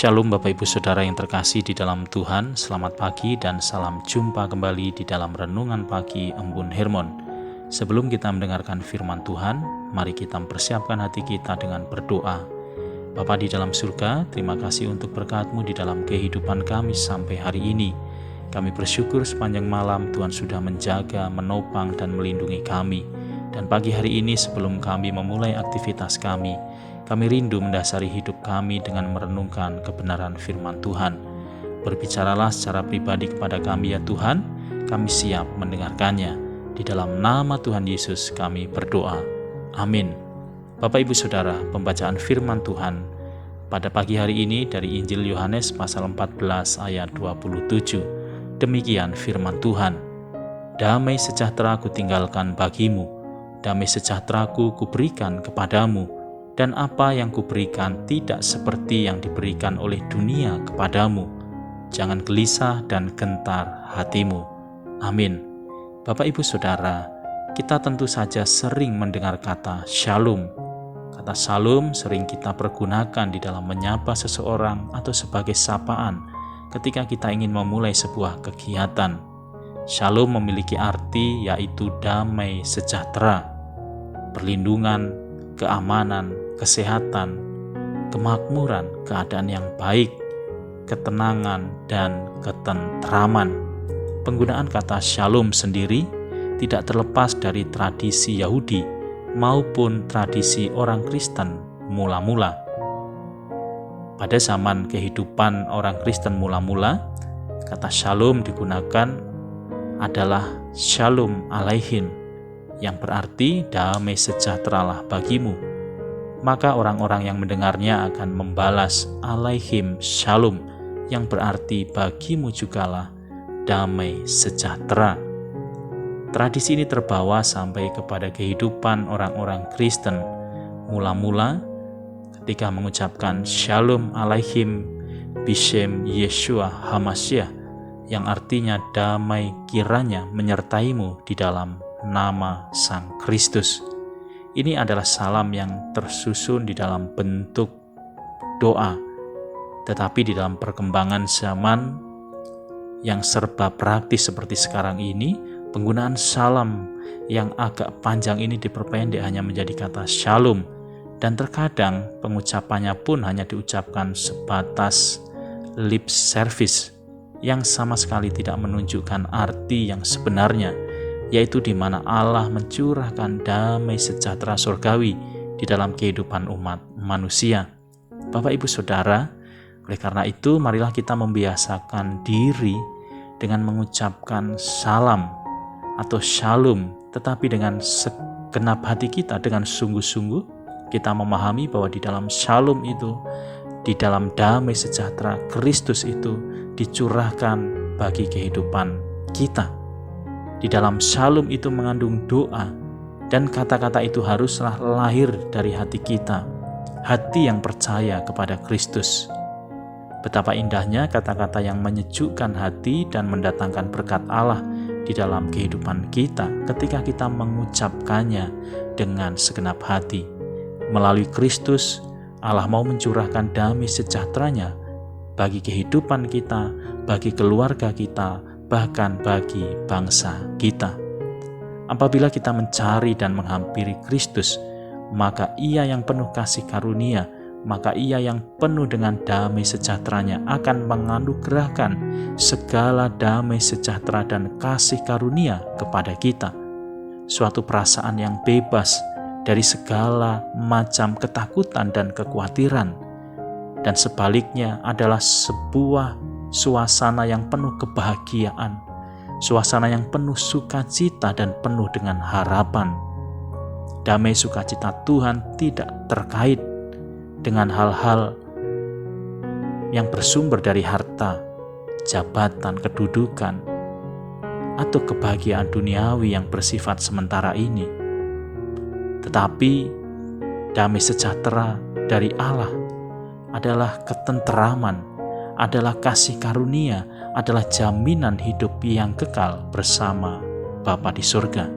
Shalom Bapak Ibu Saudara yang terkasih di dalam Tuhan, selamat pagi dan salam jumpa kembali di dalam Renungan Pagi Embun Hermon. Sebelum kita mendengarkan firman Tuhan, mari kita mempersiapkan hati kita dengan berdoa. Bapa di dalam surga, terima kasih untuk berkat-Mu di dalam kehidupan kami sampai hari ini. Kami bersyukur sepanjang malam Tuhan sudah menjaga, menopang dan melindungi kami. Dan pagi hari ini sebelum kami memulai aktivitas kami rindu mendasari hidup kami dengan merenungkan kebenaran firman Tuhan. Berbicaralah secara pribadi kepada kami ya Tuhan, kami siap mendengarkannya. Di dalam nama Tuhan Yesus kami berdoa. Amin. Bapak Ibu Saudara, pembacaan firman Tuhan pada pagi hari ini dari Injil Yohanes pasal 14 ayat 27. Demikian firman Tuhan. Damai sejahtera kutinggalkan bagimu, damai sejahtera kuberikan kepadamu. Dan apa yang kuberikan tidak seperti yang diberikan oleh dunia kepadamu. Jangan gelisah dan gentar hatimu. Amin. Bapak Ibu Saudara, kita tentu saja sering mendengar kata shalom. Kata shalom sering kita pergunakan di dalam menyapa seseorang atau sebagai sapaan ketika kita ingin memulai sebuah kegiatan. Shalom memiliki arti yaitu damai sejahtera, perlindungan, keamanan, kesehatan, kemakmuran, keadaan yang baik, ketenangan, dan ketentraman. Penggunaan kata shalom sendiri tidak terlepas dari tradisi Yahudi maupun tradisi orang Kristen mula-mula. Pada zaman kehidupan orang Kristen mula-mula, kata shalom digunakan adalah shalom alaihim, yang berarti damai sejahteralah bagimu. Maka orang-orang yang mendengarnya akan membalas alaihim shalom, yang berarti bagimu jugalah damai sejahtera. Tradisi ini terbawa sampai kepada kehidupan orang-orang Kristen mula-mula ketika mengucapkan shalom alaihim bishem Yeshua Hamashiach, yang artinya damai kiranya menyertaimu di dalam nama Sang Kristus. Ini adalah salam yang tersusun di dalam bentuk doa, tetapi di dalam perkembangan zaman yang serba praktis seperti sekarang ini, penggunaan salam yang agak panjang ini diperpendek hanya menjadi kata shalom, dan terkadang pengucapannya pun hanya diucapkan sebatas lip service yang sama sekali tidak menunjukkan arti yang sebenarnya, yaitu di mana Allah mencurahkan damai sejahtera surgawi di dalam kehidupan umat manusia. Bapak Ibu Saudara, oleh karena itu marilah kita membiasakan diri dengan mengucapkan salam atau shalom, tetapi dengan segenap hati kita, dengan sungguh-sungguh kita memahami bahwa di dalam shalom itu, di dalam damai sejahtera Kristus itu dicurahkan bagi kehidupan kita. Di dalam shalom itu mengandung doa, dan kata-kata itu haruslah lahir dari hati kita, hati yang percaya kepada Kristus. Betapa indahnya kata-kata yang menyejukkan hati dan mendatangkan berkat Allah di dalam kehidupan kita ketika kita mengucapkannya dengan segenap hati. Melalui Kristus, Allah mau mencurahkan damai sejahteranya bagi kehidupan kita, bagi keluarga kita, bahkan bagi bangsa kita. Apabila kita mencari dan menghampiri Kristus, maka Ia yang penuh kasih karunia, maka Ia yang penuh dengan damai sejahteranya akan menganugerahkan segala damai sejahtera dan kasih karunia kepada kita. Suatu perasaan yang bebas dari segala macam ketakutan dan kekhawatiran, dan sebaliknya adalah sebuah suasana yang penuh kebahagiaan, suasana yang penuh sukacita dan penuh dengan harapan. Damai sukacita Tuhan tidak terkait dengan hal-hal yang bersumber dari harta, jabatan, kedudukan, atau kebahagiaan duniawi yang bersifat sementara ini. Tetapi damai sejahtera dari Allah adalah ketenteraman, adalah kasih karunia, adalah jaminan hidup yang kekal bersama Bapa di surga.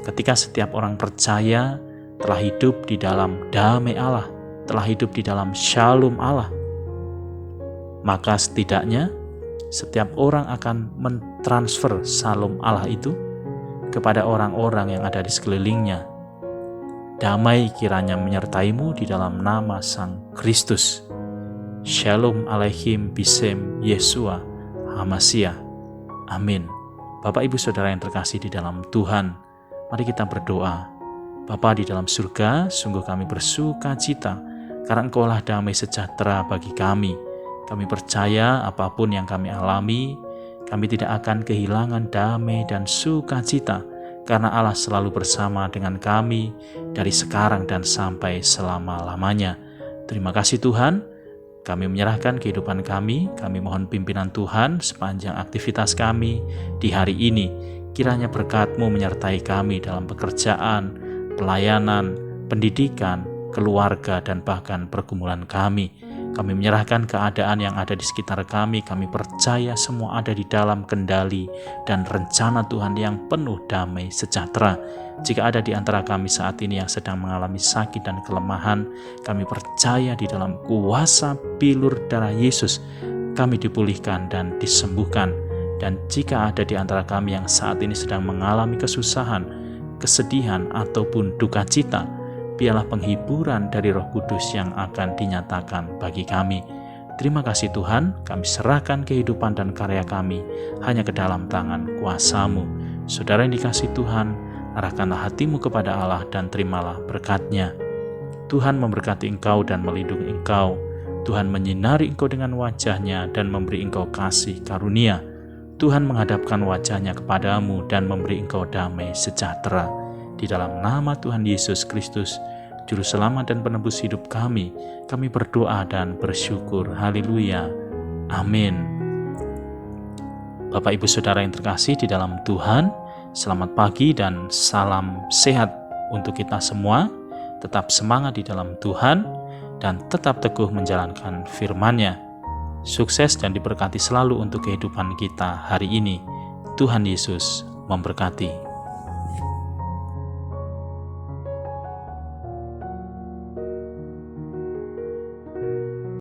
Ketika setiap orang percaya telah hidup di dalam damai Allah, telah hidup di dalam shalom Allah, maka setidaknya setiap orang akan mentransfer shalom Allah itu kepada orang-orang yang ada di sekelilingnya. Damai kiranya menyertaimu di dalam nama Sang Kristus. Shalom Aleichem Bisem Yeshua HaMashiach. Amin. Bapak Ibu Saudara yang terkasih di dalam Tuhan, mari kita berdoa. Bapa di dalam surga, sungguh kami bersuka cita karena Engkaulah damai sejahtera bagi kami. Kami percaya apapun yang kami alami, kami tidak akan kehilangan damai dan sukacita karena Allah selalu bersama dengan kami dari sekarang dan sampai selama-lamanya. Terima kasih Tuhan. Kami menyerahkan kehidupan kami mohon pimpinan Tuhan sepanjang aktivitas kami di hari ini. Kiranya berkat-Mu menyertai kami dalam pekerjaan, pelayanan, pendidikan, keluarga, dan bahkan pergumulan kami. Kami menyerahkan keadaan yang ada di sekitar kami percaya semua ada di dalam kendali dan rencana Tuhan yang penuh damai sejahtera. Jika ada di antara kami saat ini yang sedang mengalami sakit dan kelemahan, kami percaya di dalam kuasa bilur darah Yesus, kami dipulihkan dan disembuhkan. Dan jika ada di antara kami yang saat ini sedang mengalami kesusahan, kesedihan, ataupun duka cita, biarlah penghiburan dari Roh Kudus yang akan dinyatakan bagi kami. Terima kasih Tuhan, kami serahkan kehidupan dan karya kami hanya ke dalam tangan kuasa-Mu. Saudara yang dikasihi Tuhan, arahkanlah hatimu kepada Allah dan terimalah berkat-Nya. Tuhan memberkati engkau dan melindungi engkau. Tuhan menyinari engkau dengan wajah-Nya dan memberi engkau kasih karunia. Tuhan menghadapkan wajah-Nya kepadamu dan memberi engkau damai sejahtera. Di dalam nama Tuhan Yesus Kristus, Juru Selamat dan Penebus hidup kami berdoa dan bersyukur. Haleluya. Amin. Bapak Ibu Saudara yang terkasih di dalam Tuhan, selamat pagi dan salam sehat untuk kita semua. Tetap semangat di dalam Tuhan dan tetap teguh menjalankan firman-Nya. Sukses dan diberkati selalu untuk kehidupan kita hari ini. Tuhan Yesus memberkati.